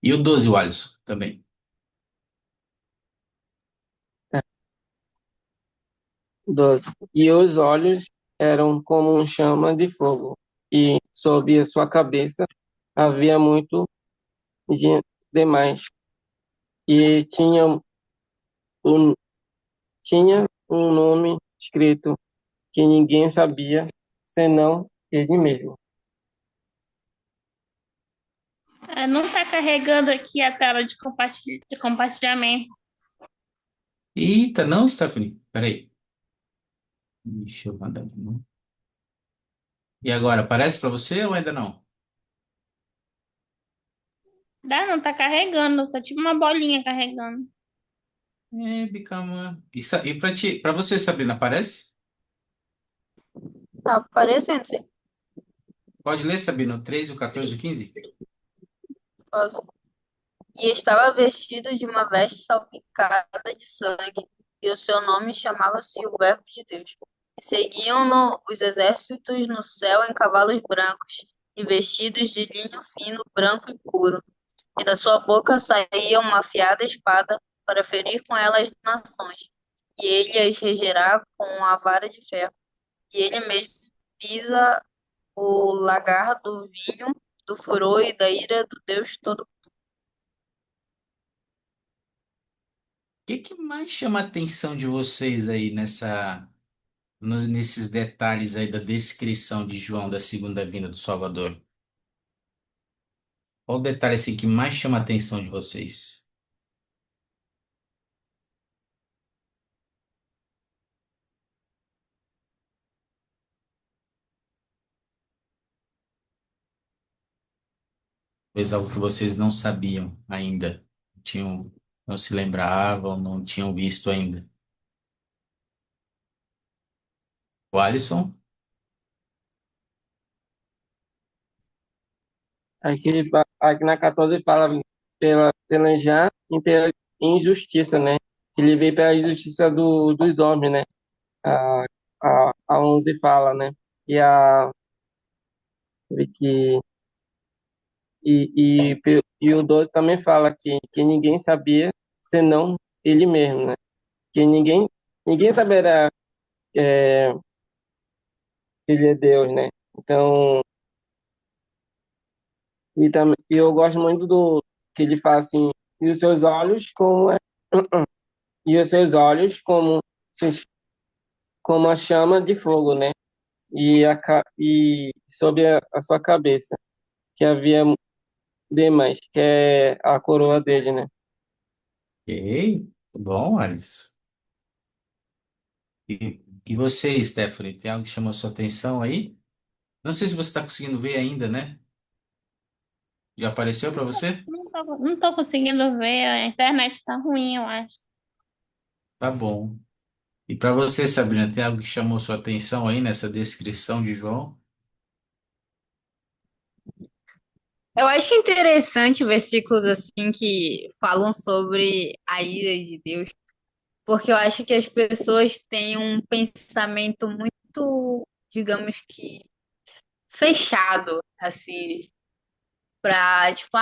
E o 12, o Alisson, também. 12. E os olhos eram como um chama de fogo, e sob a sua cabeça havia muito demais, e um, tinha um nome escrito que ninguém sabia, senão ele mesmo. Não está carregando aqui a tela de compartilhamento. Eita, não, Stephanie. Peraí. Deixa eu mandar de novo. E agora, aparece para você ou ainda não? Não tá carregando, tá tipo uma bolinha carregando. É, Bicama. E para ti, para você, Sabrina, aparece? Tá aparecendo, sim. Pode ler, Sabrina, o 3, o 14 e o 15? Posso. E estava vestido de uma veste salpicada de sangue, e o seu nome chamava-se o Verbo de Deus. E seguiam-no os exércitos no céu em cavalos brancos, e vestidos de linho fino, branco e puro. E da sua boca saía uma afiada espada para ferir com ela as nações. E ele as regerá com a vara de ferro. E ele mesmo pisa o lagar do vinho, do furor e da ira do Deus todo. Que mais chama a atenção de vocês aí nesses detalhes aí da descrição de João da segunda vinda do Salvador? Qual o detalhe assim que mais chama a atenção de vocês? Talvez algo que vocês não sabiam ainda, tinham, não se lembravam, não tinham visto ainda. O Alisson? Aqui na 14 fala pela já e pela injustiça, né? Que ele veio pela injustiça dos homens, né? A 11 fala, né? E a que e o 12 também fala que ninguém sabia senão ele mesmo, né? Que ninguém saberá é, que ele é Deus, né? Então, e eu gosto muito do que ele fala assim, e os seus olhos como e os seus olhos como a chama de fogo, né? E sobre a sua cabeça, que havia demais, que é a coroa dele, né? Ei, bom, Alisson. E você, Stephanie, tem algo que chamou a sua atenção aí? Não sei se você está conseguindo ver ainda, né? Já apareceu para você? Não tô conseguindo ver, a internet tá ruim, eu acho. Tá bom. E para você, Sabrina, tem algo que chamou sua atenção aí nessa descrição de João? Eu acho interessante versículos assim que falam sobre a ira de Deus, porque eu acho que as pessoas têm um pensamento muito, digamos que, fechado, assim, para, tipo,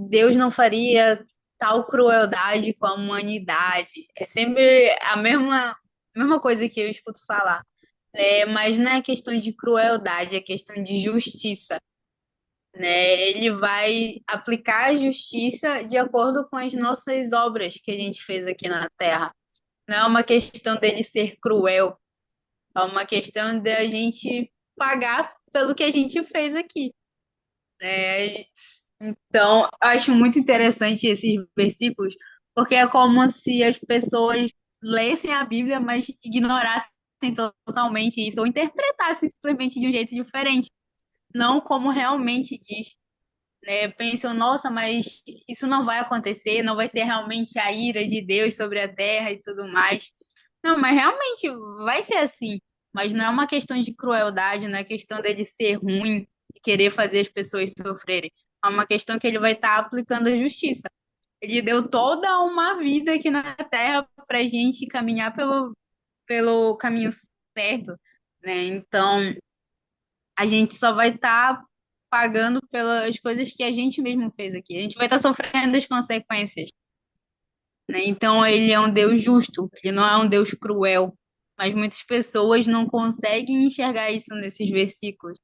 Deus não faria tal crueldade com a humanidade. É sempre a mesma coisa que eu escuto falar. Mas não é questão de crueldade, é questão de justiça, né? Ele vai aplicar a justiça de acordo com as nossas obras que a gente fez aqui na Terra. Não é uma questão dele ser cruel, é uma questão da gente pagar pelo que a gente fez aqui, né? Então, eu acho muito interessante esses versículos, porque é como se as pessoas lessem a Bíblia, mas ignorassem totalmente isso, ou interpretassem simplesmente de um jeito diferente, não como realmente diz, né? Pensam, nossa, mas isso não vai acontecer, não vai ser realmente a ira de Deus sobre a terra e tudo mais. Não, mas realmente vai ser assim. Mas não é uma questão de crueldade, não é questão dele ser ruim e querer fazer as pessoas sofrerem. É uma questão que ele vai estar aplicando a justiça. Ele deu toda uma vida aqui na Terra para a gente caminhar pelo caminho certo, né? Então, a gente só vai estar pagando pelas coisas que a gente mesmo fez aqui. A gente vai estar sofrendo as consequências, né? Então ele é um Deus justo, ele não é um Deus cruel. Mas muitas pessoas não conseguem enxergar isso nesses versículos.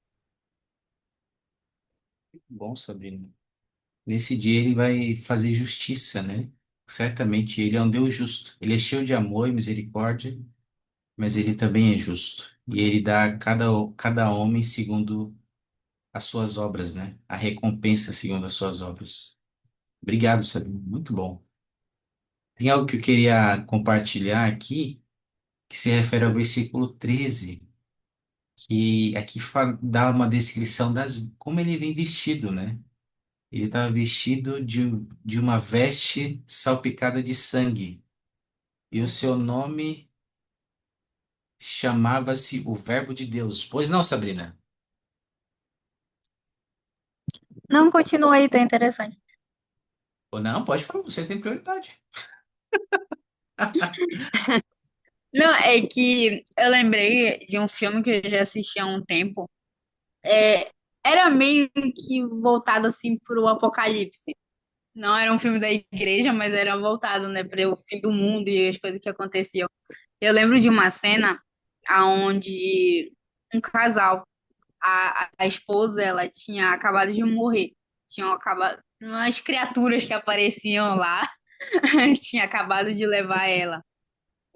Bom, Sabrina. Nesse dia ele vai fazer justiça, né? Certamente ele é um Deus justo. Ele é cheio de amor e misericórdia, mas ele também é justo. E ele dá a cada homem segundo as suas obras, né? A recompensa segundo as suas obras. Obrigado, Sabrina. Muito bom. Tem algo que eu queria compartilhar aqui, que se refere ao versículo 13, que aqui dá uma descrição das como ele vem vestido, né? Ele estava vestido de uma veste salpicada de sangue, e o seu nome chamava-se o Verbo de Deus. Pois não, Sabrina? Não, continua aí, tá interessante. Ou não, pode falar, você tem prioridade. Não, é que eu lembrei de um filme que eu já assisti há um tempo. É, era meio que voltado assim para o apocalipse. Não era um filme da igreja, mas era voltado, né, para o fim do mundo e as coisas que aconteciam. Eu lembro de uma cena onde um casal, a esposa, ela tinha acabado de morrer. Tinham acabado, umas criaturas que apareciam lá, tinha acabado de levar ela.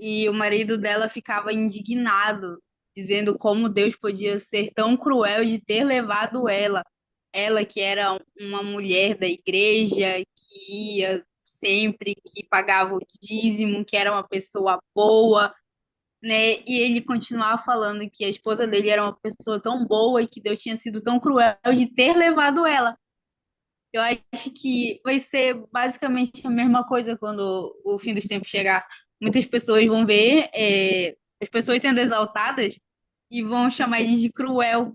E o marido dela ficava indignado, dizendo como Deus podia ser tão cruel de ter levado ela. Ela que era uma mulher da igreja, que ia sempre, que pagava o dízimo, que era uma pessoa boa, né? E ele continuava falando que a esposa dele era uma pessoa tão boa e que Deus tinha sido tão cruel de ter levado ela. Eu acho que vai ser basicamente a mesma coisa quando o fim dos tempos chegar. Muitas pessoas vão ver as pessoas sendo exaltadas e vão chamar eles de cruel,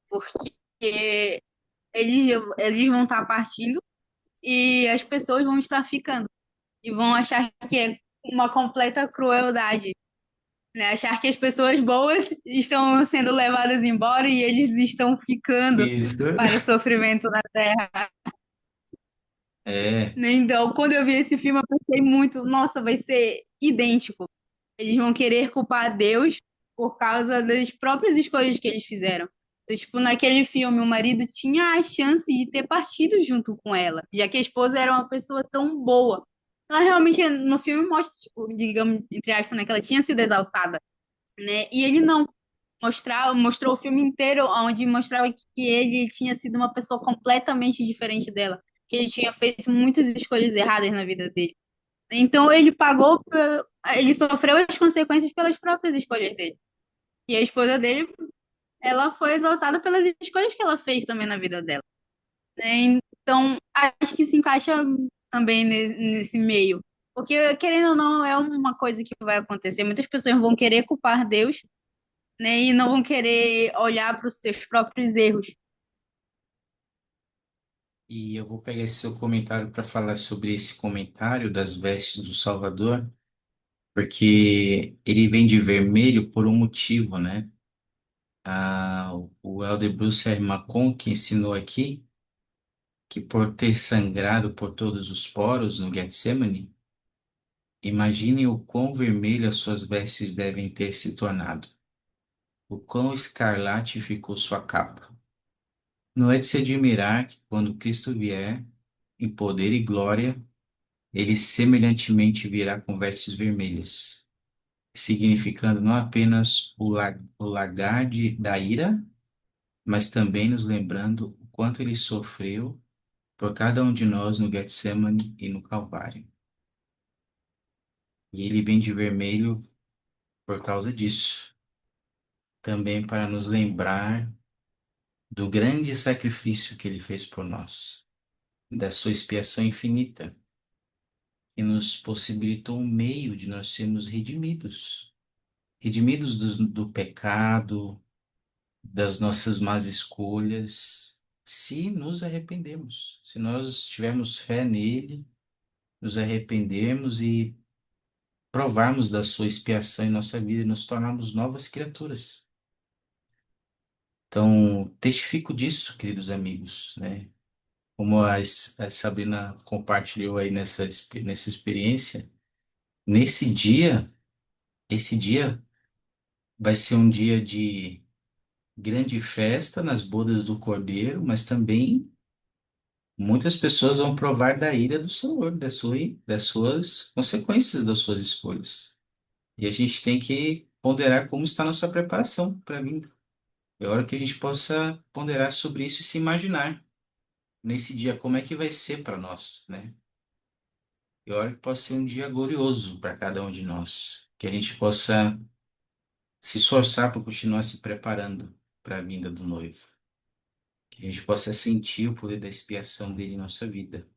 porque eles vão estar partindo e as pessoas vão estar ficando e vão achar que é uma completa crueldade, né? Achar que as pessoas boas estão sendo levadas embora e eles estão ficando Isso. para o sofrimento na Terra. É, Né? Então, quando eu vi esse filme, eu pensei muito, nossa, vai ser idêntico. Eles vão querer culpar Deus por causa das próprias escolhas que eles fizeram. Então, tipo, naquele filme, o marido tinha a chance de ter partido junto com ela, já que a esposa era uma pessoa tão boa. Ela realmente, no filme, mostra, tipo, digamos, entre aspas, né, que ela tinha sido exaltada, né? E ele não. Mostrou o filme inteiro, onde mostrava que ele tinha sido uma pessoa completamente diferente dela, que ele tinha feito muitas escolhas erradas na vida dele. Então ele ele sofreu as consequências pelas próprias escolhas dele. E a esposa dele, ela foi exaltada pelas escolhas que ela fez também na vida dela, né? Então acho que se encaixa também nesse meio. Porque, querendo ou não, é uma coisa que vai acontecer. Muitas pessoas vão querer culpar Deus, né? E não vão querer olhar para os seus próprios erros. e eu vou pegar esse seu comentário para falar sobre esse comentário das vestes do Salvador, porque ele vem de vermelho por um motivo, né? O Elder Bruce R. Macon, que ensinou aqui, que por ter sangrado por todos os poros no Getsemane, imagine o quão vermelho as suas vestes devem ter se tornado, o quão escarlate ficou sua capa. Não é de se admirar que, quando Cristo vier, em poder e glória, ele semelhantemente virá com vestes vermelhas, significando não apenas o lagar da ira, mas também nos lembrando o quanto ele sofreu por cada um de nós no Getsemane e no Calvário. E ele vem de vermelho por causa disso, também para nos lembrar do grande sacrifício que ele fez por nós, da sua expiação infinita, que nos possibilitou um meio de nós sermos redimidos, redimidos do pecado, das nossas más escolhas, se nos arrependemos, se nós tivermos fé nele, nos arrependermos e provarmos da sua expiação em nossa vida e nos tornarmos novas criaturas. Então, testifico disso, queridos amigos, né? Como a Sabrina compartilhou aí nessa experiência, nesse dia, esse dia vai ser um dia de grande festa nas bodas do Cordeiro, mas também muitas pessoas vão provar da ira do Senhor, das suas consequências das suas escolhas. E a gente tem que ponderar como está a nossa preparação para a vinda. É hora que a gente possa ponderar sobre isso e se imaginar nesse dia como é que vai ser para nós, né? É hora que possa ser um dia glorioso para cada um de nós, que a gente possa se esforçar para continuar se preparando para a vinda do noivo, que a gente possa sentir o poder da expiação dele em nossa vida,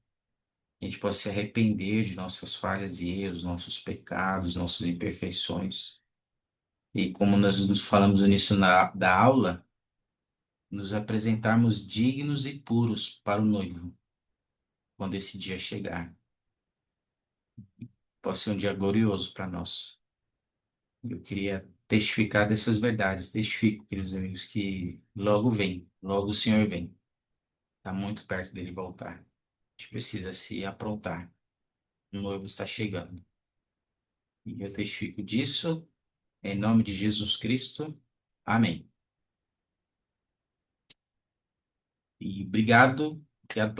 que a gente possa se arrepender de nossas falhas e erros, nossos pecados, nossas imperfeições. E como nós nos falamos no início da aula, nos apresentarmos dignos e puros para o noivo, quando esse dia chegar. Pode ser um dia glorioso para nós. Eu queria testificar dessas verdades. Testifico, queridos amigos, que logo vem, logo o Senhor vem. Está muito perto dele voltar. A gente precisa se aprontar. O noivo está chegando. E eu testifico disso em nome de Jesus Cristo. Amém. E obrigado. Obrigado